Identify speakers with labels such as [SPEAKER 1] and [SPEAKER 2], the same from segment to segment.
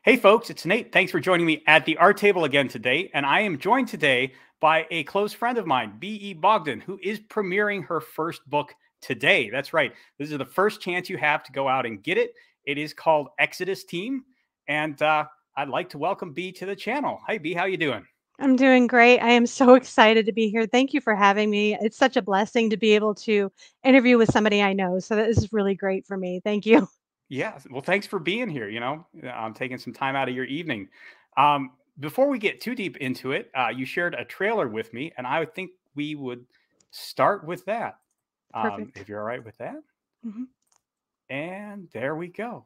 [SPEAKER 1] Hey folks, it's Nate. Thanks for joining me at the art table again today. And I am joined today by a close friend of mine, B.E. Bogdon, who is premiering her first book today. That's right. This is the first chance you have to go out and get it. It is called Exodus Team. And I'd like to welcome B to the channel. Hi, B. How you doing?
[SPEAKER 2] I'm doing great. I am so excited to be here. Thank you for having me. It's such a blessing to be able to interview with somebody I know. So this is really great for me. Thank you.
[SPEAKER 1] Yeah. Well, thanks for being here. I'm taking some time out of your evening. Before we get too deep into it, you shared a trailer with me, and I think we would start with that.
[SPEAKER 2] Perfect.
[SPEAKER 1] If you're all right with that.
[SPEAKER 2] Mhm.
[SPEAKER 1] And there we go.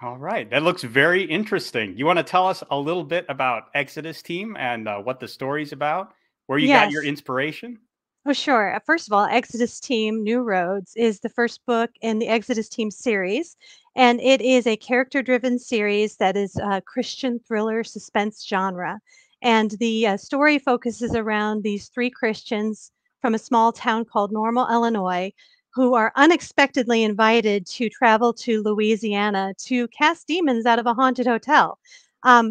[SPEAKER 1] All right. That looks very interesting. You want to tell us a little bit about Exodus Team and what the story's about, where you got your
[SPEAKER 2] Yes.
[SPEAKER 1] inspiration?
[SPEAKER 2] Oh, sure. First of all, Exodus Team New Roads is the first book in the Exodus Team series. And it is a character driven series that is a Christian thriller suspense genre. And the story focuses around these three Christians from a small town called Normal, Illinois, who are unexpectedly invited to travel to Louisiana to cast demons out of a haunted hotel.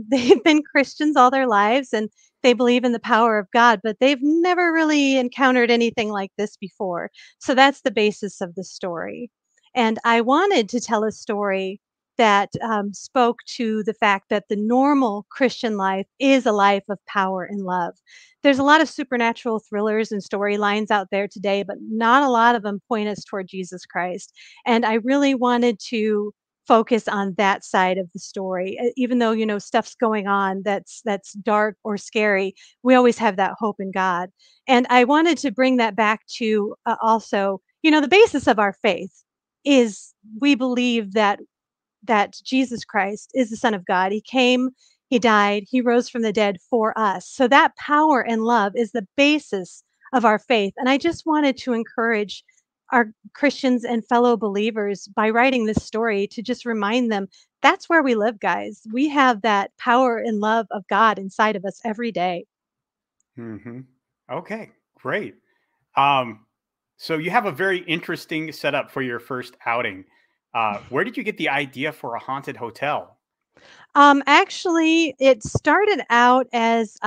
[SPEAKER 2] They've been Christians all their lives, and they believe in the power of God, but they've never really encountered anything like this before. So that's the basis of the story. And I wanted to tell a story that spoke to the fact that the normal Christian life is a life of power and love. There's a lot of supernatural thrillers and storylines out there today, but not a lot of them point us toward Jesus Christ. And I really wanted to focus on that side of the story. Even though, stuff's going on that's dark or scary, we always have that hope in God. And I wanted to bring that back to also, the basis of our faith is we believe that Jesus Christ is the Son of God. He came, he died, he rose from the dead for us. So that power and love is the basis of our faith. And I just wanted to encourage our Christians and fellow believers by writing this story to just remind them that's where we live, guys. We have that power and love of God inside of us every day.
[SPEAKER 1] Hmm. Okay, great. Um, so you have a very interesting setup for your first outing. Where did you get the idea for a haunted hotel?
[SPEAKER 2] Actually, it started out as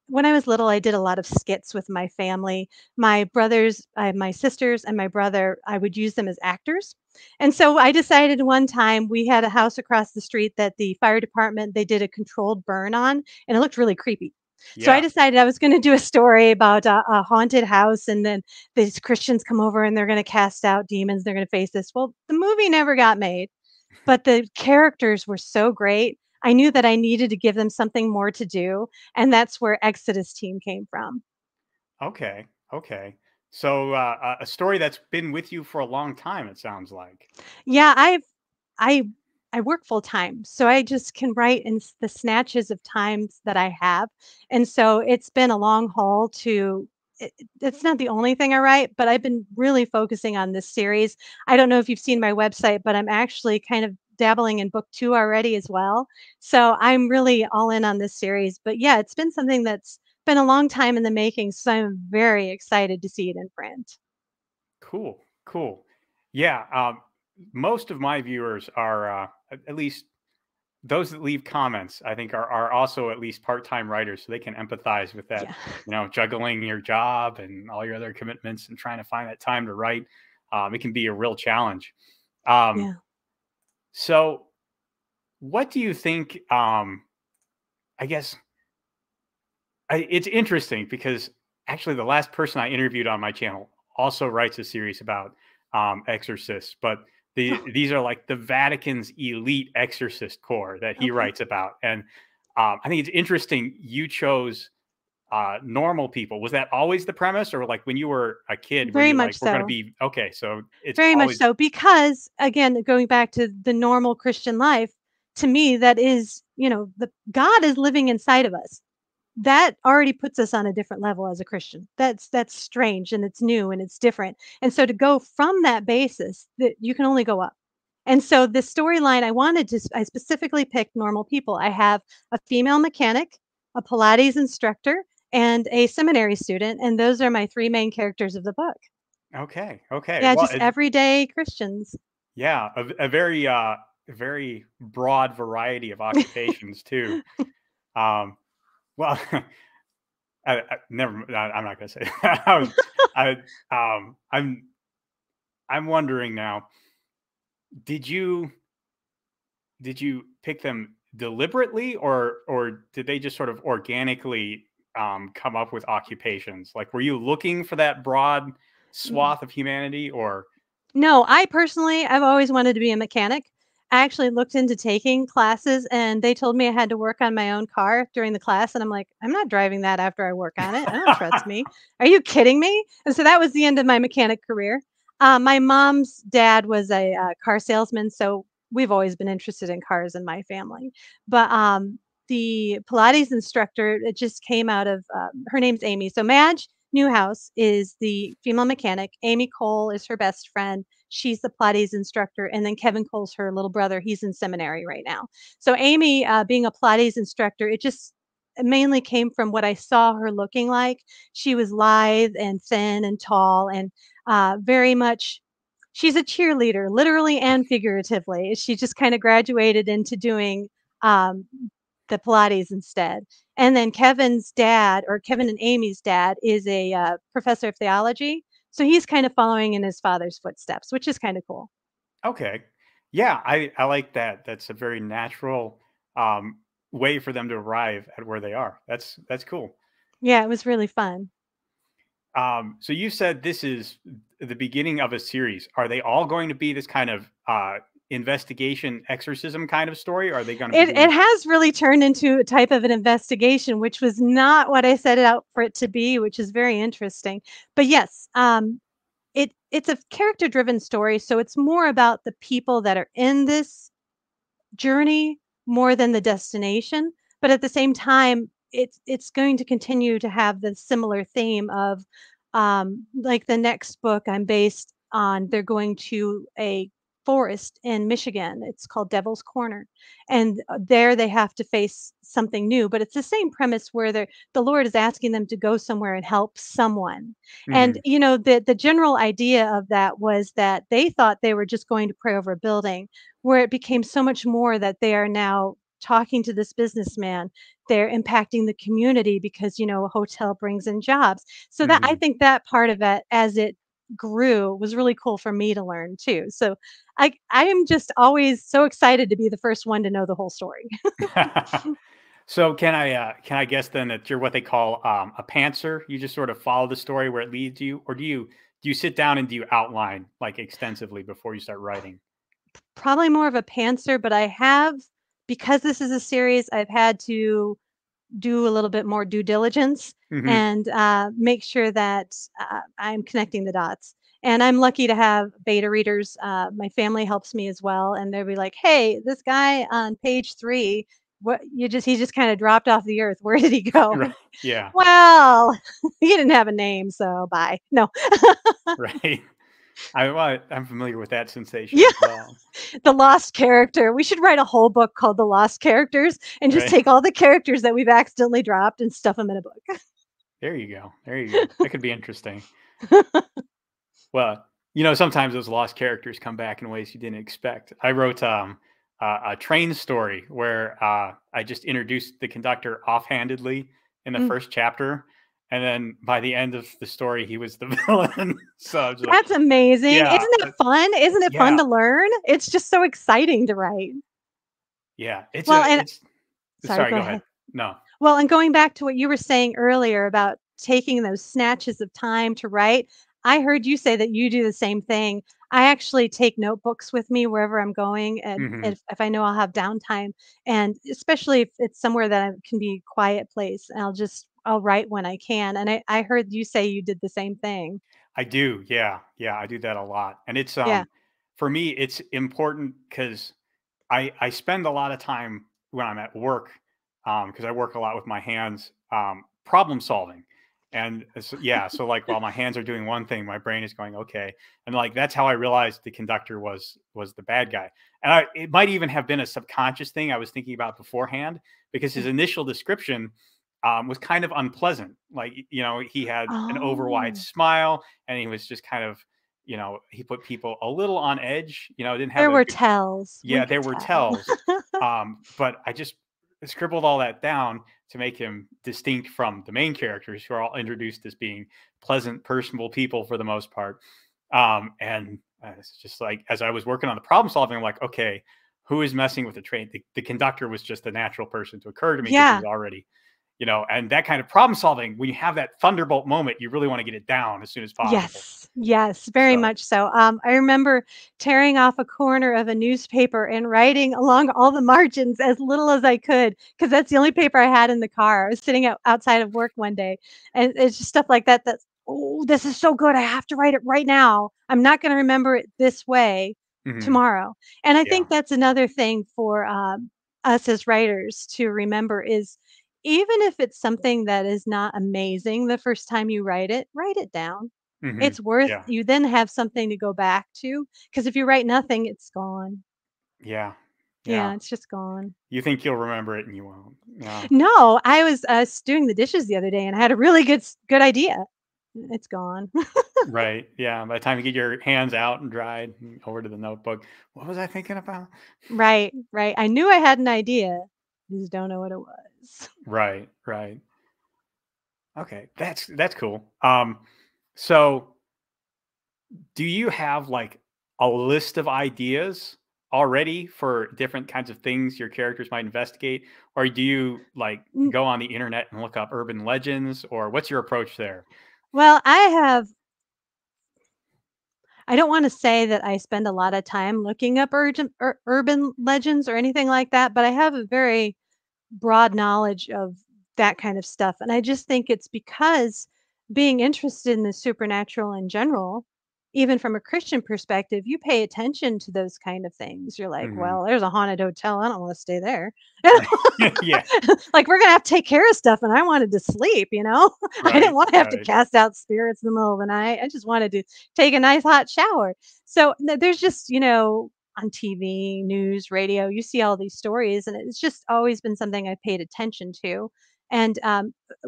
[SPEAKER 2] when I was little, I did a lot of skits with my family. My brothers, my sisters, and my brother, I would use them as actors. And so I decided one time we had a house across the street that the fire department they did a controlled burn on, and it looked really creepy. So I
[SPEAKER 1] Yeah.
[SPEAKER 2] decided I was going to do a story about a haunted house, and then these Christians come over and they're going to cast out demons. They're going to face this. Well, the movie never got made. But the characters were so great. I knew that I needed to give them something more to do, and that's where Exodus Team came from.
[SPEAKER 1] Okay. Okay. So a story that's been with you for a long time, it sounds like.
[SPEAKER 2] Yeah, I I work full time, so I just can write in the snatches of times that I have, and so it's been a long haul to. It's not the only thing I write, but I've been really focusing on this series. I don't know if you've seen my website, but I'm actually kind of dabbling in book 2 already as well. So I'm really all in on this series. But yeah, it's been something that's been a long time in the making, so I'm very excited to see it in print.
[SPEAKER 1] Cool. Cool. Yeah. Most of my viewers are, at least those that leave comments, I think are also at least part-time writers, so they can empathize with that,
[SPEAKER 2] Yeah.
[SPEAKER 1] juggling your job and all your other commitments and trying to find that time to write. It can be a real challenge. Um,
[SPEAKER 2] Yeah.
[SPEAKER 1] so what do you think? I guess it's interesting because actually the last person I interviewed on my channel also writes a series about exorcists, but These are like the Vatican's elite exorcist corps that he
[SPEAKER 2] Okay.
[SPEAKER 1] writes about. And I think it's interesting you chose normal people. Was that always the premise, or like when you were a kid, were
[SPEAKER 2] Very
[SPEAKER 1] you
[SPEAKER 2] much
[SPEAKER 1] like, we're going to
[SPEAKER 2] so.
[SPEAKER 1] be okay? So it's
[SPEAKER 2] Very much
[SPEAKER 1] always
[SPEAKER 2] so, because again, going back to the normal Christian life, to me, that is, the God is living inside of us. That already puts us on a different level as a Christian. That's strange and it's new and it's different. And so to go from that basis, that you can only go up. And so the storyline I specifically picked normal people. I have a female mechanic, a Pilates instructor, and a seminary student, and those are my three main characters of the book.
[SPEAKER 1] okay. Okay.
[SPEAKER 2] Yeah,
[SPEAKER 1] Well,
[SPEAKER 2] just everyday Christians.
[SPEAKER 1] yeah, a very broad variety of occupations too. Um, well, never. I'm not going to say that. I, I'm wondering now. Did you pick them deliberately, or did they just sort of organically come up with occupations? Like, were you looking for that broad
[SPEAKER 2] Mm.
[SPEAKER 1] swath of humanity, or
[SPEAKER 2] No, I personally, I've always wanted to be a mechanic. I actually looked into taking classes and they told me I had to work on my own car during the class. And I'm like, I'm not driving that after I work on it. I don't trust me. Are you kidding me? And so that was the end of my mechanic career. My mom's dad was a car salesman. So we've always been interested in cars in my family. But the Pilates instructor, it just came out of her name's Amy. So Madge Newhouse is the female mechanic. Amy Cole is her best friend. She's the Pilates instructor. And then Kevin Cole's her little brother. He's in seminary right now. So Amy, being a Pilates instructor, it mainly came from what I saw her looking like. She was lithe and thin and tall and very much. She's a cheerleader, literally and figuratively. She just kind of graduated into doing um, the Pilates instead. And then Kevin's dad, or Kevin and Amy's dad, is a professor of theology. So he's kind of following in his father's footsteps, which is kind of cool.
[SPEAKER 1] okay? Yeah, I like that. That's a very natural um, way for them to arrive at where they are. That's cool.
[SPEAKER 2] Yeah, it was really fun.
[SPEAKER 1] So you said this is the beginning of a series. Are they all going to be this kind of investigation exorcism kind of story? Or are they going to be
[SPEAKER 2] It
[SPEAKER 1] doing?
[SPEAKER 2] has really turned into a type of an investigation, which was not what I set it out for it to be, which is very interesting. But yes, it's a character driven story, so it's more about the people that are in this journey more than the destination, but at the same time, it's going to continue to have the similar theme of, like the next book I'm based on, they're going to a forest in Michigan. It's called Devil's Corner, and there they have to face something new. But it's the same premise where the Lord is asking them to go somewhere and help someone. And
[SPEAKER 1] Mhm.
[SPEAKER 2] the general idea of that was that they thought they were just going to pray over a building, where it became so much more that they are now talking to this businessman. They're impacting the community because, a hotel brings in jobs. So that I
[SPEAKER 1] Mhm.
[SPEAKER 2] think that part of it, as it grew, was really cool for me to learn too. So I am just always so excited to be the first one to know the whole story.
[SPEAKER 1] So can I guess then that you're what they call a pantser? You just sort of follow the story where it leads you, or do you sit down and do you outline like extensively before you start writing?
[SPEAKER 2] Probably more of a pantser, but I have, because this is a series, I've had to do a little bit more due diligence
[SPEAKER 1] Hmm.
[SPEAKER 2] and make sure that I'm connecting the dots. And I'm lucky to have beta readers. My family helps me as well, and they'll be like, "Hey, this guy on page 3, he just kind of dropped off the earth. Where did he go?"
[SPEAKER 1] Right. Yeah.
[SPEAKER 2] Well, he didn't have a name, so bye. No,
[SPEAKER 1] Right. I'm familiar with that sensation
[SPEAKER 2] yeah,
[SPEAKER 1] as well.
[SPEAKER 2] the lost character. We should write a whole book called The Lost Characters and just
[SPEAKER 1] Right.
[SPEAKER 2] take all the characters that we've accidentally dropped and stuff them in a book.
[SPEAKER 1] There you go. There you go. That could be interesting. Well, sometimes those lost characters come back in ways you didn't expect. I wrote a train story where I just introduced the conductor offhandedly in the
[SPEAKER 2] Mm.
[SPEAKER 1] first chapter, and then by the end of the story, he was the villain. So I was like,
[SPEAKER 2] That's amazing.
[SPEAKER 1] yeah,
[SPEAKER 2] Isn't it fun? Isn't it fun
[SPEAKER 1] yeah,
[SPEAKER 2] to learn? It's just so exciting to write.
[SPEAKER 1] yeah.
[SPEAKER 2] Well, and
[SPEAKER 1] It's.
[SPEAKER 2] sorry,
[SPEAKER 1] Sorry,
[SPEAKER 2] go
[SPEAKER 1] go
[SPEAKER 2] ahead.
[SPEAKER 1] ahead. No.
[SPEAKER 2] Well, and going back to what you were saying earlier about taking those snatches of time to write, I heard you say that you do the same thing. I actually take notebooks with me wherever I'm going, and
[SPEAKER 1] Hmm.
[SPEAKER 2] if I know I'll have downtime, and especially if it's somewhere that can be a quiet place, I'll write when I can. And I heard you say you did the same thing.
[SPEAKER 1] I do. Yeah. Yeah. I do that a lot. And it's,
[SPEAKER 2] Yeah.
[SPEAKER 1] for me, it's important because I spend a lot of time when I'm at work, because I work a lot with my hands, problem solving. And so, yeah, so like while my hands are doing one thing, my brain is going, okay. And like that's how I realized the conductor was the bad guy. And it might even have been a subconscious thing I was thinking about beforehand, because his
[SPEAKER 2] Yeah.
[SPEAKER 1] initial description was kind of unpleasant. Like, he had an over wide
[SPEAKER 2] Oh,
[SPEAKER 1] smile, and he was just kind of, he put people a little on edge, didn't have
[SPEAKER 2] there
[SPEAKER 1] a
[SPEAKER 2] were
[SPEAKER 1] good.
[SPEAKER 2] tells. We
[SPEAKER 1] Yeah,
[SPEAKER 2] could
[SPEAKER 1] there were
[SPEAKER 2] tell.
[SPEAKER 1] tells, but I just scribbled all that down to make him distinct from the main characters, who are all introduced as being pleasant, personable people for the most part. And it's just like, as I was working on the problem solving, I'm like, okay, who is messing with the train? The conductor was just a natural person to occur to me, because he was
[SPEAKER 2] Yeah.
[SPEAKER 1] already, and that kind of problem solving, when you have that thunderbolt moment, you really want to get it down as soon as possible.
[SPEAKER 2] Yes, yes, very
[SPEAKER 1] So,
[SPEAKER 2] much so. I remember tearing off a corner of a newspaper and writing along all the margins as little as I could, because that's the only paper I had in the car. I was sitting outside of work one day, and it's just stuff like that. That's, oh, this is so good. I have to write it right now. I'm not going to remember it this way
[SPEAKER 1] mhm,
[SPEAKER 2] tomorrow. And I
[SPEAKER 1] yeah.
[SPEAKER 2] think that's another thing for us as writers to remember is even if it's something that is not amazing the first time you write it down.
[SPEAKER 1] Mhm.
[SPEAKER 2] It's worth
[SPEAKER 1] Yeah.
[SPEAKER 2] you then have something to go back to, because if you write nothing, it's gone.
[SPEAKER 1] Yeah. Yeah.
[SPEAKER 2] Yeah, it's just gone.
[SPEAKER 1] You think you'll remember it and you won't. Yeah.
[SPEAKER 2] No, I was, doing the dishes the other day and I had a really good idea. It's gone.
[SPEAKER 1] Right. Yeah. By the time you get your hands out and dried and over to the notebook, what was I thinking about?
[SPEAKER 2] Right, right. I knew I had an idea, just don't know what it was.
[SPEAKER 1] Right. Right. Okay. That's cool. So do you have like a list of ideas already for different kinds of things your characters might investigate? Or do you like
[SPEAKER 2] N
[SPEAKER 1] go on the internet and look up urban legends, or what's your approach there?
[SPEAKER 2] well, I don't wanna say that I spend a lot of time looking up urban legends or anything like that, but I have a very broad knowledge of that kind of stuff. And I just think it's because being interested in the supernatural in general, even from a Christian perspective, you pay attention to those kind of things. You're like,
[SPEAKER 1] Hmm.
[SPEAKER 2] well, there's a haunted hotel. I don't want to stay there.
[SPEAKER 1] Right. Yeah.
[SPEAKER 2] Like, we're going to have to take care of stuff. And I wanted to sleep, you know? I didn't
[SPEAKER 1] Right.
[SPEAKER 2] want to have to
[SPEAKER 1] Right.
[SPEAKER 2] cast out spirits in the middle of the night. I just wanted to take a nice hot shower. So there's just, on TV, news, radio, you see all these stories, and it's just always been something I paid attention to. And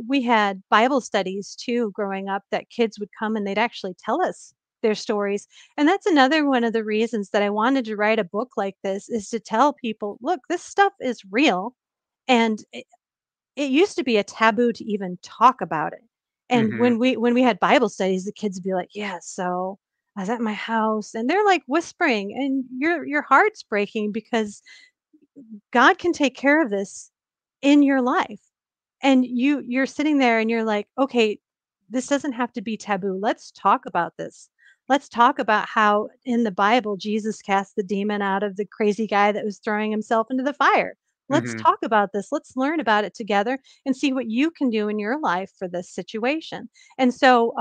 [SPEAKER 2] we had Bible studies too growing up that kids would come and they'd actually tell us their stories. And that's another one of the reasons that I wanted to write a book like this is to tell people, look, this stuff is real. And it used to be a taboo to even talk about it. And
[SPEAKER 1] Hmm.
[SPEAKER 2] when we had Bible studies, the kids would be like, "Yeah, so I was at my house," and they're like whispering, and your heart's breaking because God can take care of this in your life. And you're sitting there and you're like, "Okay, this doesn't have to be taboo. Let's talk about this. Let's talk about how in the Bible Jesus cast the demon out of the crazy guy that was throwing himself into the fire. Let's
[SPEAKER 1] Hmm.
[SPEAKER 2] talk about this. Let's learn about it together and see what you can do in your life for this situation." And so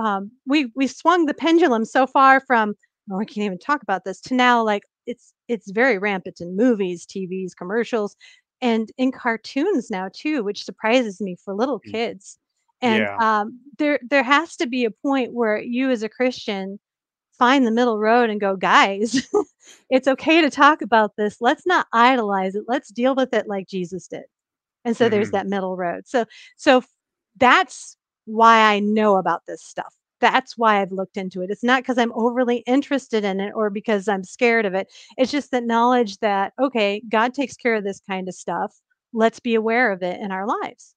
[SPEAKER 2] we swung the pendulum so far from, oh, I can't even talk about this, to now like it's very rampant in movies, TVs, commercials, and in cartoons now too, which surprises me for little kids. And
[SPEAKER 1] Yeah.
[SPEAKER 2] there has to be a point where you as a Christian find the middle road and go, guys, it's okay to talk about this. Let's not idolize it. Let's deal with it like Jesus did. And so there's
[SPEAKER 1] Hmm.
[SPEAKER 2] that middle road. So that's why I know about this stuff. That's why I've looked into it. It's not because I'm overly interested in it or because I'm scared of it. It's just that knowledge that, okay, God takes care of this kind of stuff. Let's be aware of it in our lives.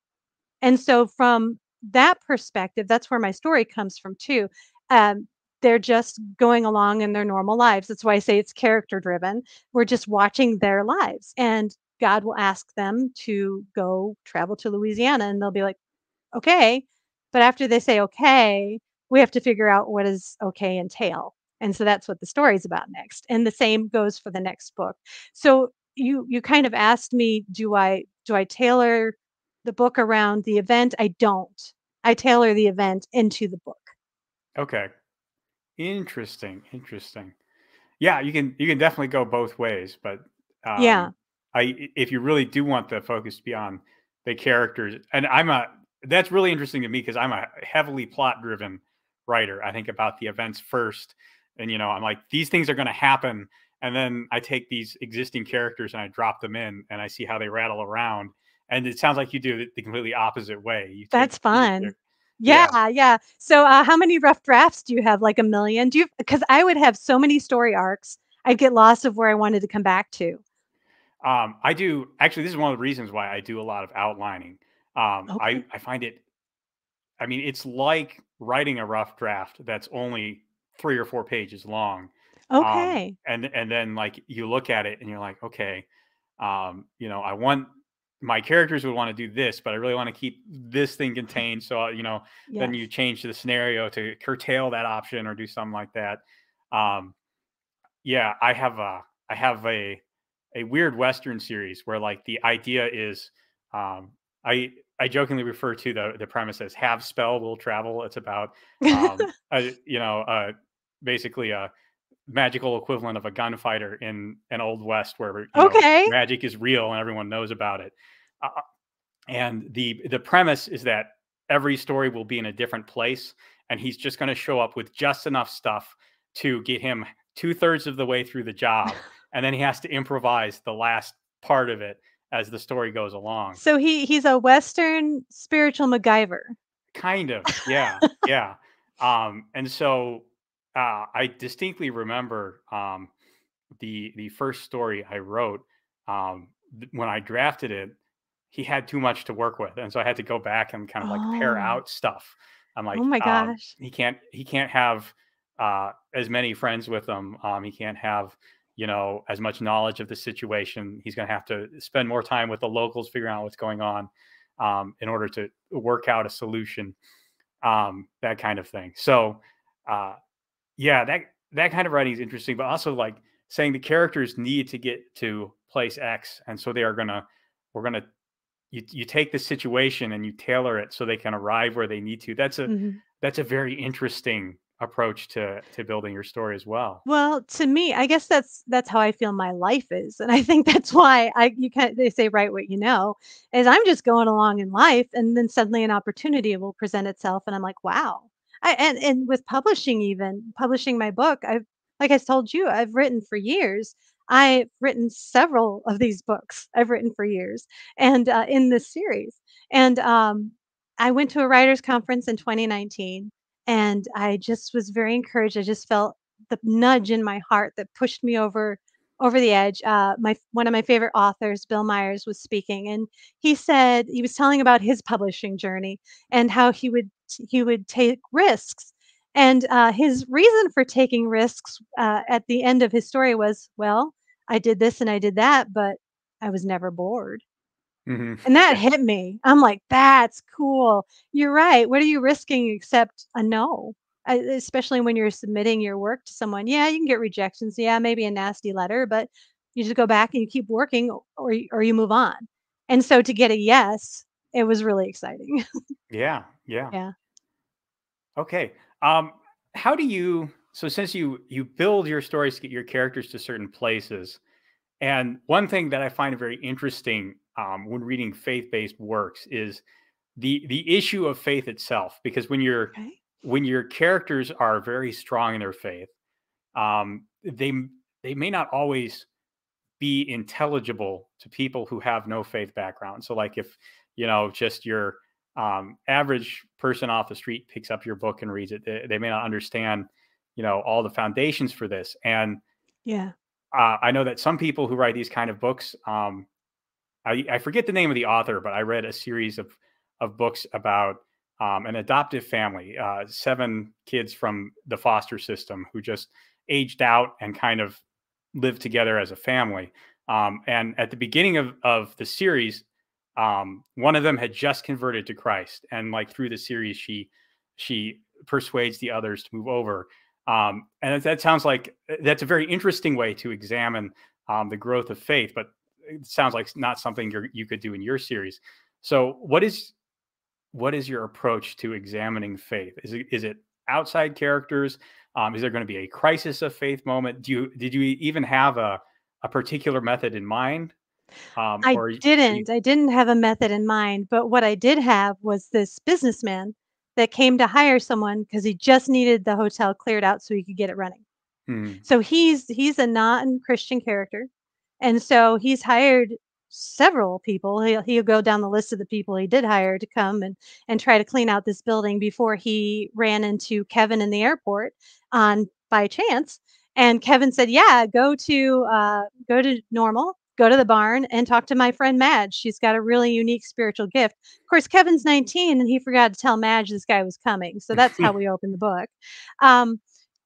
[SPEAKER 2] And so from that perspective, that's where my story comes from too. Um, they're just going along in their normal lives. That's why I say it's character driven. We're just watching their lives. And God will ask them to go travel to Louisiana and they'll be like, okay. But after they say okay, we have to figure out what does okay entail. And so that's what the story's about next. And the same goes for the next book. So you kind of asked me, do I tailor the book around the event? I don't. I tailor the event into the book.
[SPEAKER 1] Okay. Interesting. Interesting. Yeah, you can definitely go both ways, but
[SPEAKER 2] Yeah.
[SPEAKER 1] um, if you really do want the focus to be on the characters, and that's really interesting to me because I'm a heavily plot driven writer. I think about the events first, and I'm like, these things are going to happen, and then I take these existing characters and I drop them in, and I see how they rattle around. And it sounds like you do it the completely opposite way. You take,
[SPEAKER 2] That's fun.
[SPEAKER 1] yeah.
[SPEAKER 2] Yeah, yeah. So, how many rough drafts do you have? Like a million? Do you? Because I would have so many story arcs, I'd get lost of where I wanted to come back to.
[SPEAKER 1] I do actually. This is one of the reasons why I do a lot of outlining.
[SPEAKER 2] Okay.
[SPEAKER 1] I find it. I mean, it's like writing a rough draft that's only 3 or 4 pages long,
[SPEAKER 2] Okay.
[SPEAKER 1] and then like you look at it and you're like, okay, I want my characters would want to do this, but I really want to keep this thing contained. So then
[SPEAKER 2] Yes.
[SPEAKER 1] you change the scenario to curtail that option or do something like that. Um, yeah, I have a weird Western series where like the idea is, um, I jokingly refer to the premise as "have spell will travel." It's about a, basically a magical equivalent of a gunfighter in an old west where
[SPEAKER 2] Okay.
[SPEAKER 1] magic is real and everyone knows about it. And the premise is that every story will be in a different place, and he's just going to show up with just enough stuff to get him 2/3 of the way through the job, and then he has to improvise the last part of it as the story goes along.
[SPEAKER 2] So he's a Western spiritual MacGyver.
[SPEAKER 1] Kind of, yeah, yeah. And so I distinctly remember the first story I wrote, when I drafted it, he had too much to work with, and so I had to go back and kind of like pare
[SPEAKER 2] Oh.
[SPEAKER 1] out stuff. I'm
[SPEAKER 2] Oh
[SPEAKER 1] like,
[SPEAKER 2] my gosh.
[SPEAKER 1] he can't have as many friends with him. He can't have as much knowledge of the situation. He's going to have to spend more time with the locals, figuring out what's going on, in order to work out a solution. That kind of thing. So, uh, yeah, that kind of writing is interesting, but also like saying the characters need to get to place X, and so we're gonna you take the situation and you tailor it so they can arrive where they need to.
[SPEAKER 2] Mhm.
[SPEAKER 1] That's a very interesting approach to building your story as well.
[SPEAKER 2] Well, to me, I guess that's how I feel my life is, and I think that's why I you can't they say write what you know, is I'm just going along in life, and then suddenly an opportunity will present itself, and I'm like, wow. And with publishing, even publishing my book, I've like I told you, I've written for years. I've written several of these books. I've written for years, and in this series, and I went to a writers conference in 2019, and I just was very encouraged. I just felt the nudge in my heart that pushed me over the edge. My one of my favorite authors, Bill Myers, was speaking, and he said he was telling about his publishing journey and how he would take risks. And his reason for taking risks at the end of his story was, well, I did this and I did that, but I was never bored.
[SPEAKER 1] Hmm.
[SPEAKER 2] And that hit me. I'm like, "That's cool. You're right. What are you risking except a no?" Especially when you're submitting your work to someone. Yeah, you can get rejections. Yeah, maybe a nasty letter, but you just go back and you keep working or you move on. And so to get a yes, it was really exciting.
[SPEAKER 1] Yeah, yeah.
[SPEAKER 2] Yeah.
[SPEAKER 1] Okay. How do you so since you build your stories to get your characters to certain places, and one thing that I find very interesting, when reading faith-based works is the issue of faith itself. Because
[SPEAKER 2] Okay.
[SPEAKER 1] when your characters are very strong in their faith, they may not always be intelligible to people who have no faith background. So, like if just your average person off the street picks up your book and reads it, they may not understand all the foundations for this. And
[SPEAKER 2] Yeah.
[SPEAKER 1] I know that some people who write these kind of books, I forget the name of the author, but I read a series of books about an adoptive family, 7 kids from the foster system who just aged out and kind of lived together as a family. And at the beginning of the series, one of them had just converted to Christ, and like through the series, she persuades the others to move over. And that sounds like that's a very interesting way to examine the growth of faith, but it sounds like not something you could do in your series. So, what is your approach to examining faith? Is it outside characters? Is there going to be a crisis of faith moment? Did you even have a particular method in mind,
[SPEAKER 2] I
[SPEAKER 1] or
[SPEAKER 2] didn't. I didn't have a method in mind, but what I did have was this businessman that came to hire someone because he just needed the hotel cleared out so he could get it running.
[SPEAKER 1] hmm,
[SPEAKER 2] So he's a non-Christian character, and so he's hired several people. He'll go down the list of the people he did hire to come and try to clean out this building before he ran into Kevin in the airport on by chance. And Kevin said, "Yeah, go to Normal, go to the barn, and talk to my friend Madge. She's got a really unique spiritual gift." Of course, Kevin's 19, and he forgot to tell Madge this guy was coming. So that's how we open the book. Um,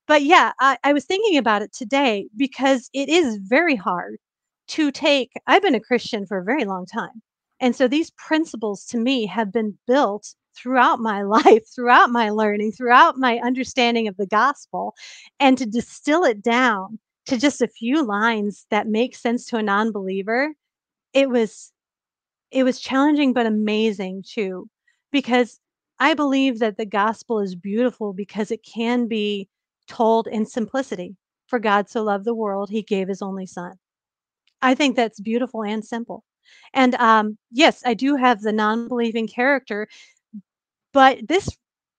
[SPEAKER 2] but yeah, I was thinking about it today because it is very hard to take. I've been a Christian for a very long time. And so these principles to me have been built throughout my life, throughout my learning, throughout my understanding of the gospel. And to distill it down to just a few lines that make sense to a non believer, it was it was challenging but amazing too, because I believe that the gospel is beautiful because it can be told in simplicity. For God so loved the world, he gave his only son. I think that's beautiful and simple. And yes, I do have the non believing character, but this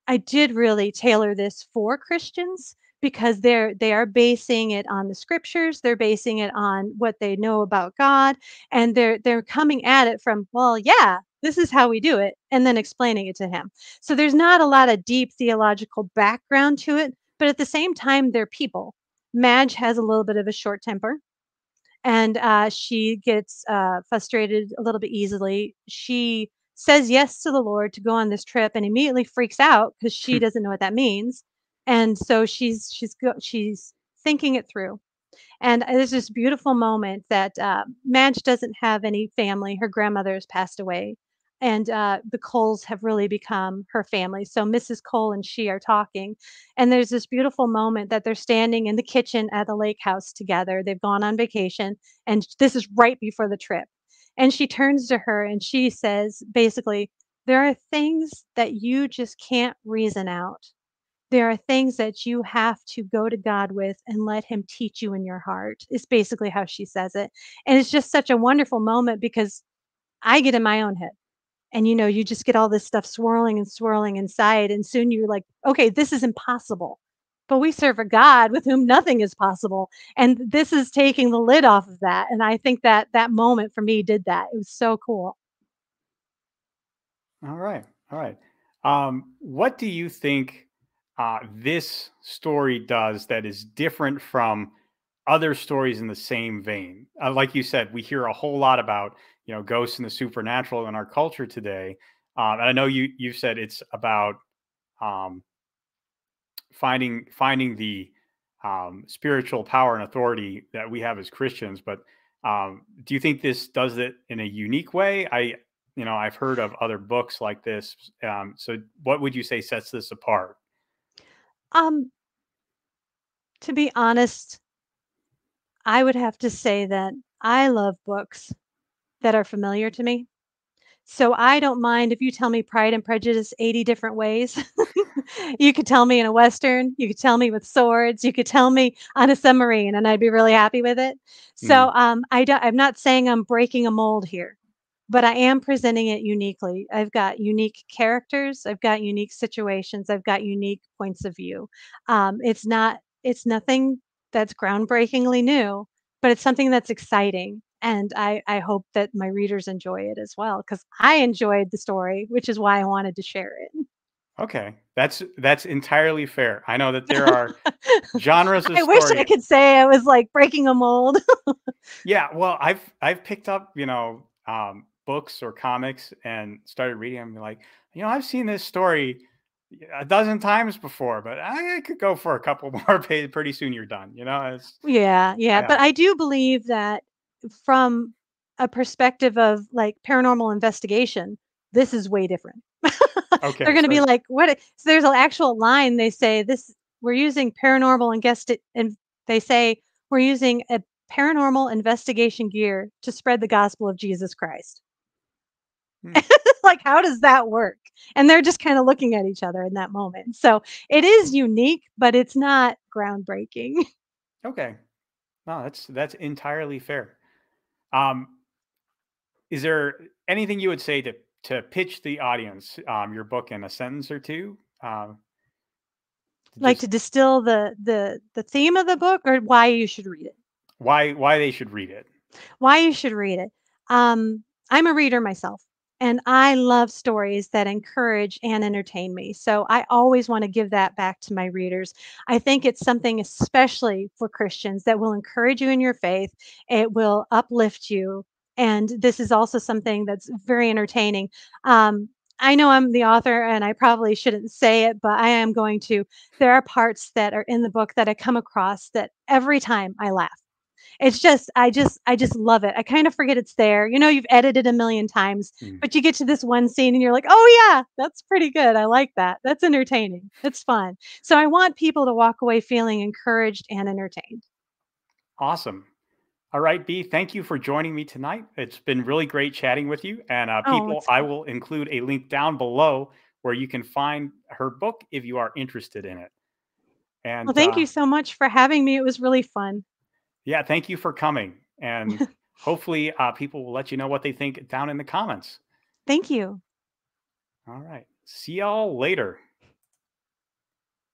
[SPEAKER 2] I did really tailor this for Christians because they are basing it on the scriptures, they're basing it on what they know about God, and they're coming at it from, well, yeah, this is how we do it, and then explaining it to him. So there's not a lot of deep theological background to it, but at the same time, they're people. Madge has a little bit of a short temper, and she gets frustrated a little bit easily. She says yes to the Lord to go on this trip, and immediately freaks out because she doesn't know what that means. And so she's thinking it through, and there's this beautiful moment that Madge doesn't have any family. Her grandmother has passed away, and the Coles have really become her family. So Mrs. Cole and she are talking, and there's this beautiful moment that they're standing in the kitchen at the lake house together. They've gone on vacation, and this is right before the trip. And she turns to her and she says, basically, there are things that you just can't reason out. There are things that you have to go to God with and let him teach you in your heart, is basically how she says it. And it's just such a wonderful moment because I get in my own head. And you just get all this stuff swirling and swirling inside. And soon you're like, okay, this is impossible. But we serve a God with whom nothing is possible. And this is taking the lid off of that. And I think that that moment for me did that. It was so cool.
[SPEAKER 1] all right, all right. What do you think this story does that is different from other stories in the same vein? Like you said, we hear a whole lot about ghosts and the supernatural in our culture today, and I know you've said it's about um, finding the spiritual power and authority that we have as Christians. But do you think this does it in a unique way? I've heard of other books like this. So what would you say sets this apart?
[SPEAKER 2] Um, to be honest, I would have to say that I love books that are familiar to me. So I don't mind if you tell me Pride and Prejudice 80 different ways. You could tell me in a Western, you could tell me with swords, you could tell me on a submarine, and I'd be really happy with it.
[SPEAKER 1] Mm,
[SPEAKER 2] So I'm not saying I'm breaking a mold here, but I am presenting it uniquely. I've got unique characters, I've got unique situations, I've got unique points of view. It's nothing that's groundbreakingly new, but it's something that's exciting. And I hope that my readers enjoy it as well because I enjoyed the story, which is why I wanted to share it.
[SPEAKER 1] okay, that's entirely fair. I know that there are genres of
[SPEAKER 2] I wish I
[SPEAKER 1] story.
[SPEAKER 2] could say I was like breaking a mold.
[SPEAKER 1] Yeah, well, I've picked up, books or comics and started reading them. Like, I've seen this story a dozen times before, but I could go for a couple more pages. Pretty soon, you're done. It's
[SPEAKER 2] Yeah, yeah,
[SPEAKER 1] yeah.
[SPEAKER 2] but I do believe that from a perspective of, like, paranormal investigation, this is way different.
[SPEAKER 1] Okay,
[SPEAKER 2] They're gonna be
[SPEAKER 1] so
[SPEAKER 2] like, "What?" So there's an actual line they say, we're using paranormal and they say we're using a paranormal investigation gear to spread the gospel of Jesus Christ.
[SPEAKER 1] Hmm.
[SPEAKER 2] Like, how does that work? And they're just kind of looking at each other in that moment. So it is unique, but it's not groundbreaking.
[SPEAKER 1] Okay. No, that's entirely fair. Um, is there anything you would say to pitch the audience your book in a sentence or two? To
[SPEAKER 2] Like,
[SPEAKER 1] just
[SPEAKER 2] to distill the theme of the book, or why you should read it?
[SPEAKER 1] why they should read it.
[SPEAKER 2] Why you should read it. I'm a reader myself, and I love stories that encourage and entertain me. So I always want to give that back to my readers. I think it's something, especially for Christians, that will encourage you in your faith. It will uplift you. And this is also something that's very entertaining. I know I'm the author and I probably shouldn't say it, but I am going to. There are parts that are in the book that I come across that every time I laugh. It's just I just love it. I kind of forget it's there. You know, you've edited a million times,
[SPEAKER 1] Mm.
[SPEAKER 2] but you get to this one scene and you're like, "Oh yeah, that's pretty good. I like that. That's entertaining. It's fun." So I want people to walk away feeling encouraged and entertained.
[SPEAKER 1] Awesome. All right, B, thank you for joining me tonight. It's been really great chatting with you. And
[SPEAKER 2] Oh,
[SPEAKER 1] people,
[SPEAKER 2] it's
[SPEAKER 1] I
[SPEAKER 2] fun.
[SPEAKER 1] will include a link down below where you can find her book if you are interested in it.
[SPEAKER 2] Well,
[SPEAKER 1] And
[SPEAKER 2] thank you so much for having me. It was really fun.
[SPEAKER 1] yeah, thank you for coming. And hopefully, people will let you know what they think down in the comments.
[SPEAKER 2] Thank you.
[SPEAKER 1] All right. See y'all later.